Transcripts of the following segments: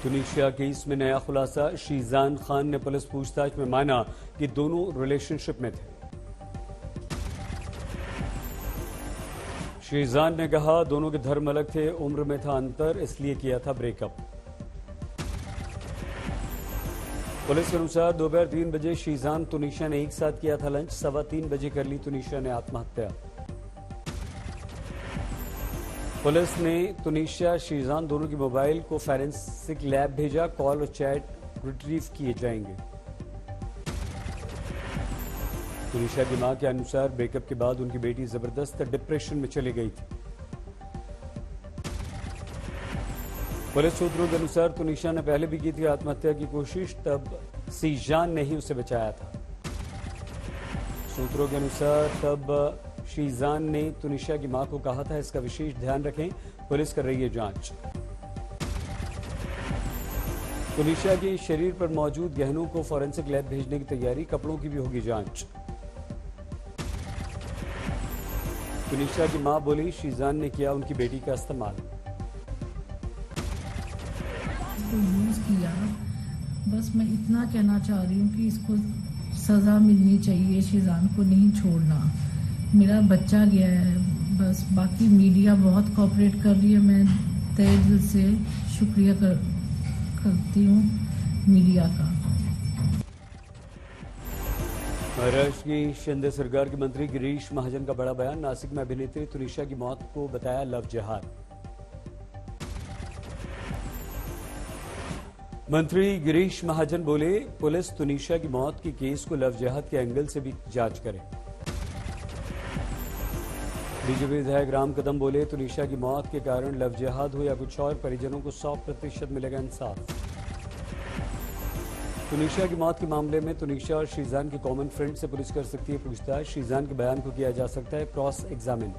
Tunisia case में नया खुलासा। शीजान खान ने पुलिस पूछताछ में माना कि दोनों रिलेशनशिप में थे। शीजान ने कहा दोनों के धर्म अलग थे, उम्र में था अंतर, इसलिए किया था ब्रेकअप। पुलिस के अनुसार दोपहर 3 बजे शीजान तुनीशिया ने एक साथ किया था लंच। 3:15 बजे कर ली तुनीशिया ने आत्महत्या। पुलिस ने तुनीशिया शीजान दोनों की मोबाइल को फॉरेंसिक लैब भेजा। कॉल और चैट रिट्रीव किए जाएंगे। तुनीशिया की मां के अनुसार ब्रेकअप के बाद उनकी बेटी जबरदस्त डिप्रेशन में चली गई थी। पुलिस सूत्रों के अनुसार तुनीशिया ने पहले भी की थी आत्महत्या की कोशिश, तब शीजान ने ही उसे बचाया था। सूत्रों के अनुसार तब शीजान ने तुनीशिया की मां को कहा था इसका विशेष ध्यान रखें, पुलिस कर रही है जांच। तुनीशिया के शरीर पर मौजूद गहनों को फॉरेंसिक लैब भेजने की तैयारी, कपड़ों की भी होगी जांच। तुनीशिया की मां बोली शीजान ने किया उनकी बेटी का इस्तेमाल। यूज किया, बस मैं इतना कहना चाह रही हूँ कि इसको सजा मिलनी चाहिए, शीजान को नहीं छोड़ना। मेरा बच्चा गया है, बस बाकी मीडिया बहुत कोऑपरेट कर रही है। मैं तहे दिल से शुक्रिया करती हूँ मीडिया का। महाराष्ट्र की शिंदे सरकार के मंत्री गिरीश महाजन का बड़ा बयान। नासिक में अभिनेत्री तुनीशिया की मौत को बताया लव जिहाद। मंत्री गिरीश महाजन बोले पुलिस तुनीशिया की मौत के केस को लव जिहाद के एंगल से भी जांच करे। बीजेपी विधायक राम कदम बोले तुनीशिया की मौत के कारण लव जिहाद हो या कुछ और, परिजनों को 100% मिलेगा इंसाफ। तुनीशिया की मौत के मामले में तुनीशिया और शीजान के कॉमन फ्रेंड से पुलिस कर सकती है पूछताछ। शीजान के बयान को किया जा सकता है क्रॉस एग्जामिन।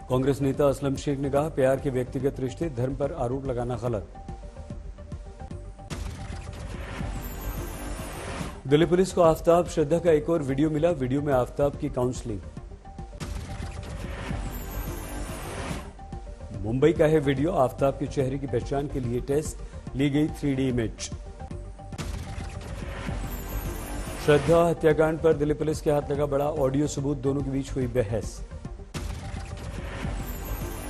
कांग्रेस नेता असलम शेख ने कहा प्यार के व्यक्तिगत रिश्ते, धर्म पर आरोप लगाना गलत। दिल्ली पुलिस को आफताब श्रद्धा का एक और वीडियो मिला। वीडियो में आफताब की काउंसलिंग। मुंबई का है वीडियो। आफताब के चेहरे की पहचान के लिए टेस्ट ली गई 3D इमेज। श्रद्धा हत्याकांड पर दिल्ली पुलिस के हाथ लगा बड़ा ऑडियो सबूत, दोनों के बीच हुई बहस।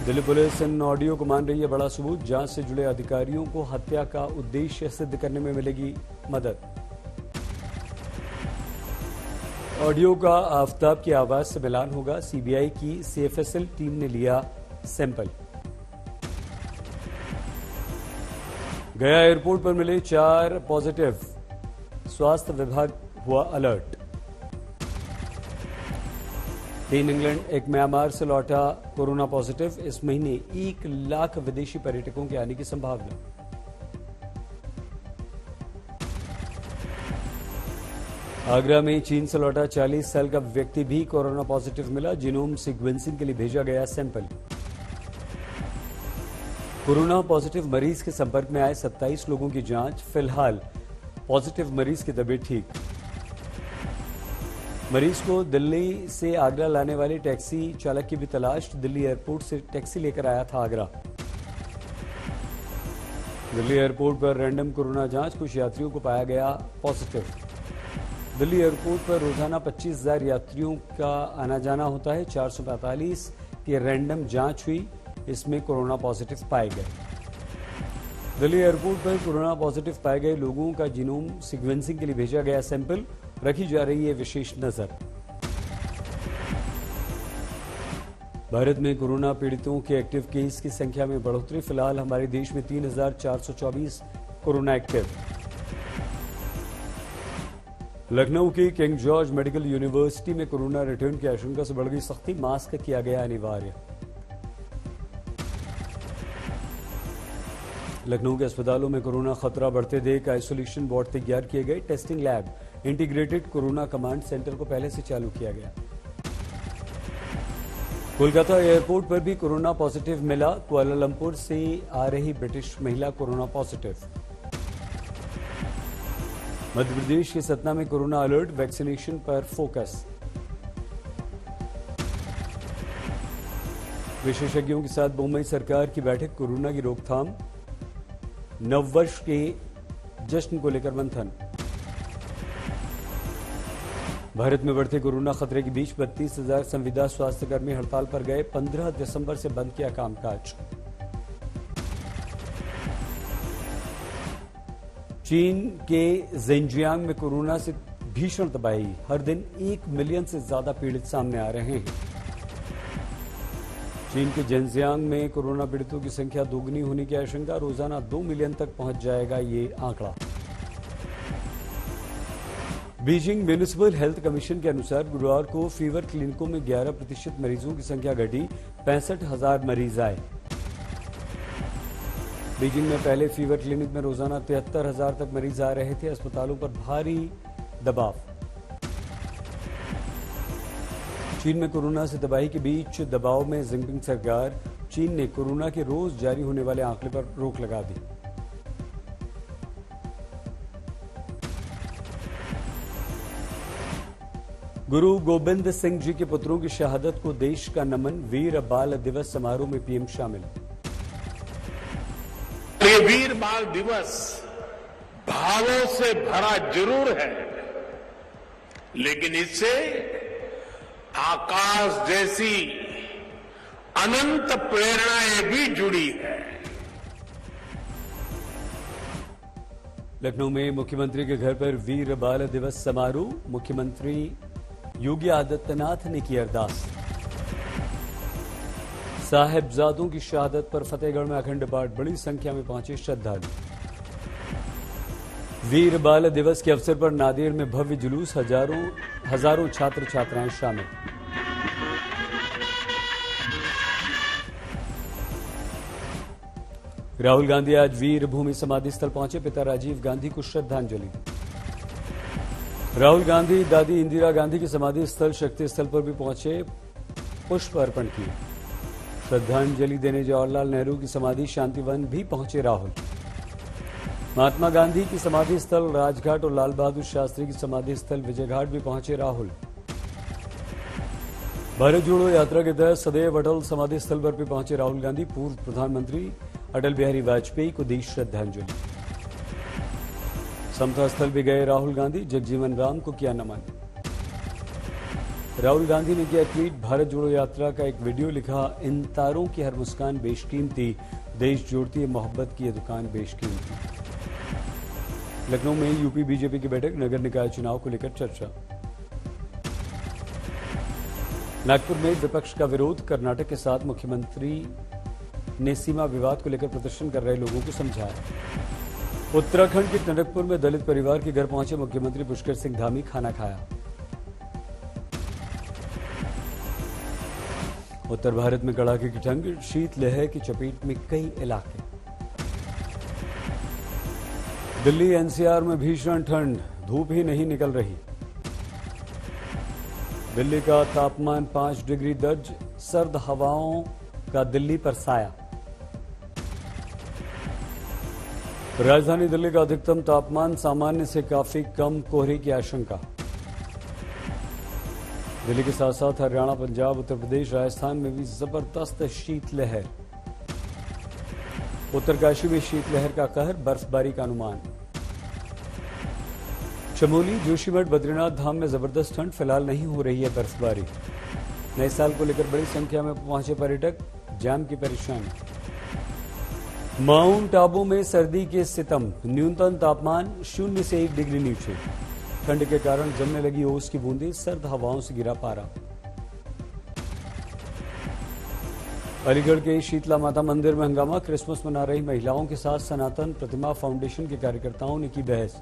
दिल्ली पुलिस इन ऑडियो को मान रही है बड़ा सबूत। जांच से जुड़े अधिकारियों को हत्या का उद्देश्य सिद्ध करने में मिलेगी मदद। ऑडियो का आफताब की आवाज से मिलान होगा। सीबीआई की CFSL टीम ने लिया सैंपल। गया एयरपोर्ट पर मिले 4 पॉजिटिव, स्वास्थ्य विभाग हुआ अलर्ट। 3 इंग्लैंड, 1 म्यांमार से लौटा कोरोना पॉजिटिव। इस महीने 1 लाख विदेशी पर्यटकों के आने की संभावना। आगरा में चीन से लौटा 40 साल का व्यक्ति भी कोरोना पॉजिटिव मिला। जीनोम सीक्वेंसिंग के लिए भेजा गया सैंपल। कोरोना पॉजिटिव मरीज के संपर्क में आए 27 लोगों की जांच। फिलहाल पॉजिटिव मरीज की तबीयत ठीक। मरीज को दिल्ली से आगरा लाने वाले टैक्सी चालक की भी तलाश। दिल्ली एयरपोर्ट से टैक्सी लेकर आया था आगरा। दिल्ली एयरपोर्ट पर रैंडम कोरोना जांच, कुछ यात्रियों को पाया गया पॉजिटिव। दिल्ली एयरपोर्ट पर रोजाना 25,000 यात्रियों का आना जाना होता है। 445 की रैंडम जांच हुई, इसमें कोरोना पॉजिटिव पाए गए। दिल्ली एयरपोर्ट पर कोरोना पॉजिटिव पाए गए लोगों का जीनोम सीक्वेंसिंग के लिए भेजा गया सैंपल। रखी जा रही है विशेष नजर। भारत में कोरोना पीड़ितों के एक्टिव केस की संख्या में बढ़ोतरी। फिलहाल हमारे देश में 3,424 कोरोना एक्टिव। लखनऊ के किंग जॉर्ज मेडिकल यूनिवर्सिटी में कोरोना रिटर्न की आशंका से बढ़ गई सख्ती। मास्क किया गया अनिवार्य। लखनऊ के अस्पतालों में कोरोना खतरा बढ़ते देख आइसोलेशन वार्ड तैयार किए गए। Testing lab, integrated corona command centre को पहले से चालू किया गया। कोलकाता एयरपोर्ट पर भी कोरोना पॉजिटिव मिला। कुआलालंपुर से आ रही ब्रिटिश महिला कोरोना पॉजिटिव। मध्य प्रदेश के सतना में कोरोना अलर्ट, वैक्सीनेशन पर फोकस। विशेषज्ञों के साथ मुंबई सरकार की बैठक, कोरोना की रोकथाम, नववर्ष के जश्न को लेकर मंथन। भारत में बढ़ते कोरोना खतरे के बीच 32,000 संविदा स्वास्थ्यकर्मी हड़ताल पर गए, 15 दिसंबर से बंद किया कामकाज। चीन के ज़ेनजियांग में कोरोना से भीषण तबाही, हर दिन 1 मिलियन से ज्यादा पीड़ित सामने आ रहे हैं। चीन के ज़ेनजियांग में कोरोना पीड़ितों की संख्या दोगुनी होने की आशंका, रोजाना 2 मिलियन तक पहुंच जाएगा ये आंकड़ा। बीजिंग म्यूनिसिपल हेल्थ कमीशन के अनुसार गुरुवार को फीवर क्लिनिकों में 11% मरीजों की संख्या घटी, 65,000 मरीज आए। बीजिंग में पहले फीवर क्लिनिक में रोजाना 73,000 तक मरीज आ रहे थे। अस्पतालों पर भारी दबाव। चीन में कोरोना से तबाही के बीच दबाव में जिनपिंग सरकार, चीन ने कोरोना के रोज जारी होने वाले आंकड़े पर रोक लगा दी। गुरु गोबिंद सिंह जी के पुत्रों की शहादत को देश का नमन, वीर बाल दिवस समारोह में पीएम शामिल। ये वीर बाल दिवस भावों से भरा जरूर है, लेकिन इससे आकाश जैसी अनंत प्रेरणाएं भी जुड़ी है। लखनऊ में मुख्यमंत्री के घर पर वीर बाल दिवस समारोह, मुख्यमंत्री योगी आदित्यनाथ ने की अरदास। साहिबजादों की शहादत पर फतेहगढ़ में अखंड पाठ, बड़ी संख्या में पहुंचे श्रद्धालु। वीर बाल दिवस के अवसर पर नादेड़ में भव्य जुलूस, हजारों छात्र छात्राएं शामिल। राहुल गांधी आज वीर भूमि समाधि स्थल पहुंचे, पिता राजीव गांधी को श्रद्धांजलि। राहुल गांधी दादी इंदिरा गांधी की समाधि स्थल शक्ति स्थल पर भी पहुंचे, पुष्प अर्पण किए। श्रद्धांजलि देने जवाहरलाल नेहरू की समाधि शांतिवन भी पहुंचे राहुल। महात्मा गांधी की समाधि स्थल राजघाट और लाल बहादुर शास्त्री की समाधि स्थल विजयघाट भी पहुंचे राहुल। भारत जोड़ो यात्रा के तहत सदैव अटल समाधि स्थल पर भी पहुंचे राहुल गांधी। पूर्व प्रधानमंत्री अटल बिहारी वाजपेयी को दी श्रद्धांजलि। समता स्थल भी गए राहुल गांधी, जगजीवन राम को किया नमन। राहुल गांधी ने किया ट्वीट, भारत जोड़ो यात्रा का एक वीडियो लिखा, इन तारों की हर मुस्कान बेशकीमती, देश जोड़ती है मोहब्बत की ये दुकान बेशकीमती। लखनऊ में यूपी बीजेपी की बैठक, नगर निकाय चुनाव को लेकर चर्चा। नागपुर में विपक्ष का विरोध, कर्नाटक के साथ मुख्यमंत्री ने सीमा विवाद को लेकर प्रदर्शन कर रहे लोगों को समझाया। उत्तराखंड के टनकपुर में दलित परिवार के घर पहुंचे मुख्यमंत्री पुष्कर सिंह धामी, खाना खाया। उत्तर भारत में कड़ाके की ठंड, शीतलहर की चपेट में कई इलाके। दिल्ली एनसीआर में भीषण ठंड, धूप ही नहीं निकल रही। दिल्ली का तापमान 5 डिग्री दर्ज, सर्द हवाओं का दिल्ली पर साया। राजधानी दिल्ली का अधिकतम तापमान सामान्य से काफी कम, कोहरे की आशंका। दिल्ली के साथ साथ हरियाणा, पंजाब, उत्तर प्रदेश, राजस्थान में भी जबरदस्त शीतलहर। उत्तरकाशी में शीतलहर का कहर, बर्फबारी का अनुमान। चमोली, जोशीमठ, बद्रीनाथ धाम में जबरदस्त ठंड, फिलहाल नहीं हो रही है बर्फबारी। नए साल को लेकर बड़ी संख्या में पहुंचे पर्यटक, जाम की परेशानी। माउंट आबू में सर्दी के सितम, न्यूनतम तापमान 0 से 1 डिग्री नीचे। ठंड के कारण जमने लगी ओस की बूंदें, सर्द हवाओं से गिरा पारा। अलीगढ़ के शीतला माता मंदिर में हंगामा, क्रिसमस मना रही महिलाओं के साथ सनातन प्रतिमा फाउंडेशन के कार्यकर्ताओं ने की बहस।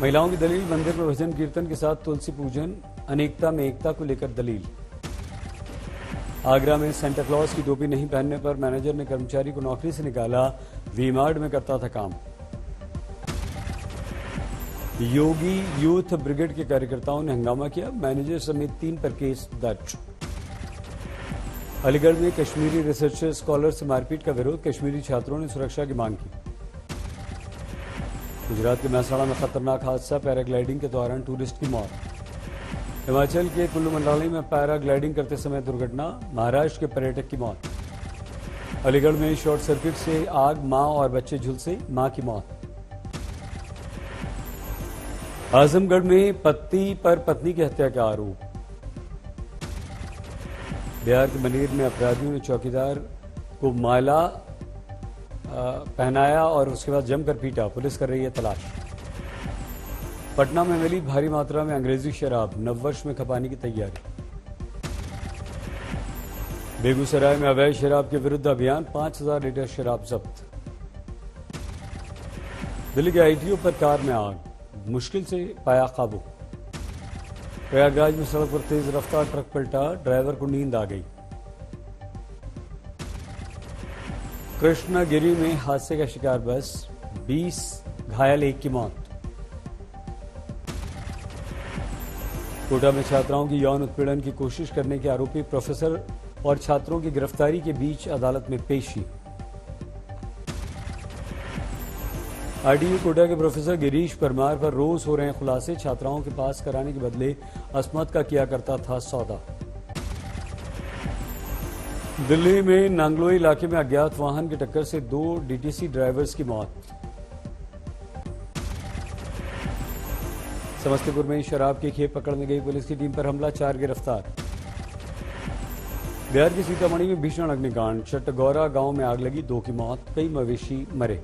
महिलाओं की दलील, मंदिर में भजन कीर्तन के साथ तुलसी पूजन, अनेकता में एकता को लेकर दलील। आगरा में सेंटा क्लॉज की टोपी नहीं पहनने पर मैनेजर ने कर्मचारी को नौकरी से निकाला, वी-मार्ट में करता था काम। योगी यूथ ब्रिगेड के कार्यकर्ताओं ने हंगामा किया, मैनेजर समेत 3 पर केस दर्ज। अलीगढ़ में कश्मीरी रिसर्चर स्कॉलर से मारपीट का विरोध, कश्मीरी छात्रों ने सुरक्षा की मांग की। गुजरात के महसाणा में खतरनाक हादसा, पैराग्लाइडिंग के दौरान टूरिस्ट की मौत। हिमाचल के कुल्लू मनाली में पैराग्लाइडिंग करते समय दुर्घटना, महाराष्ट्र के पर्यटक की मौत। अलीगढ़ में शॉर्ट सर्किट से आग, मां और बच्चे झुलसे, मां की मौत। आजमगढ़ में पति पर पत्नी की हत्या का आरोप। बिहार के मनेर में अपराधियों ने चौकीदार को माला पहनाया और उसके बाद जमकर पीटा, पुलिस कर रही है तलाश। पटना में मिली भारी मात्रा में अंग्रेजी शराब, नववर्ष में खपाने की तैयारी। बेगूसराय में अवैध शराब के विरुद्ध अभियान, 5000 लीटर शराब जब्त। दिल्ली के आईटीओ पर कार में आग, मुश्किल से पाया काबू। प्रयागराज में सड़क पर तेज रफ्तार ट्रक पलटा, ड्राइवर को नींद आ गई। कृष्णागिरी में हादसे का शिकार बस, 20 घायल, 1 की मौत। कोटा में छात्राओं की यौन उत्पीड़न की कोशिश करने के आरोपी प्रोफेसर और छात्रों की गिरफ्तारी के बीच अदालत में पेशी। आरटीयू कोटा के प्रोफेसर गिरीश परमार पर रोज हो रहे हैं खुलासे, छात्राओं के पास कराने के बदले अस्मत का किया करता था सौदा। दिल्ली में नांगलोई इलाके में अज्ञात वाहन की टक्कर से 2 डीटीसी ड्राइवर्स की मौत। समस्तीपुर में शराब की खेप पकड़ने गई पुलिस की टीम पर हमला, 4 गिरफ्तार। बिहार के सीतामढ़ी में भीषण अग्निकांड, चट्टगौरा गांव में आग लगी, 2 की मौत, कई मवेशी मरे।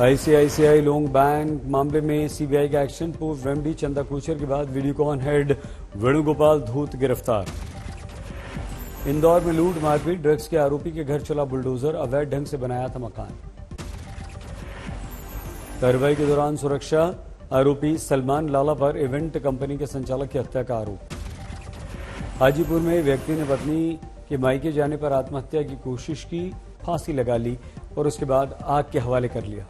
आईसीआईसीआई लोन बैंक मामले में सीबीआई का एक्शन, पूर्व एमडी चंदा कोचर के बाद वीडियोकॉन हेड वेणुगोपाल धूत गिरफ्तार। इंदौर में लूट मारपीट, ड्रग्स के आरोपी के घर चला बुलडोजर, अवैध ढंग से बनाया था मकान। कार्रवाई के दौरान सुरक्षा, आरोपी सलमान लाला पर इवेंट कंपनी के संचालक की हत्या का आरोप। हाजीपुर में व्यक्ति ने पत्नी के मायके जाने पर आत्महत्या की कोशिश की, फांसी लगा ली और उसके बाद आग के हवाले कर लिया।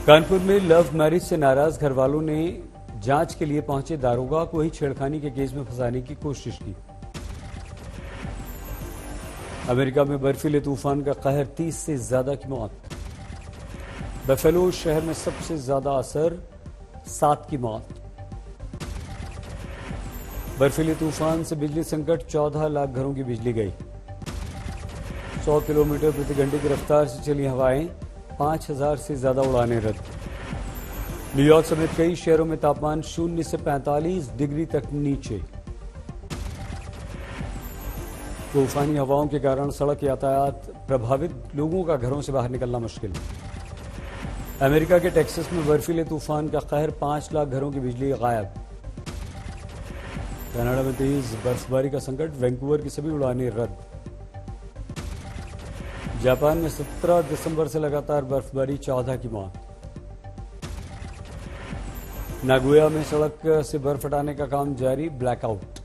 कानपुर में लव मैरिज से नाराज घर वालों ने जांच के लिए पहुंचे दारोगा को ही छेड़खानी के केस में फंसाने की कोशिश की। अमेरिका में बर्फीले तूफान का कहर, 30 से ज्यादा की मौत। बफेलो शहर में सबसे ज्यादा असर, 7 की मौत। बर्फीले तूफान से बिजली संकट, 14 लाख घरों की बिजली गई। 100 किलोमीटर प्रति घंटे की रफ्तार से चली हवाएं, 5000 से ज्यादा उड़ानें रद्द। न्यूयॉर्क समेत कई शहरों में तापमान 0 से 45 डिग्री तक नीचे। तूफानी हवाओं के कारण सड़क यातायात प्रभावित, लोगों का घरों से बाहर निकलना मुश्किल। अमेरिका के टेक्सास में बर्फीले तूफान का कहर, 5 लाख घरों की बिजली गायब। कनाडा में तेज बर्फबारी का संकट, वैंकूवर की सभी उड़ानें रद्द। जापान में 17 दिसंबर से लगातार बर्फबारी, 14 की मौत। नागोया में सड़क से बर्फ हटाने का काम जारी, ब्लैकआउट।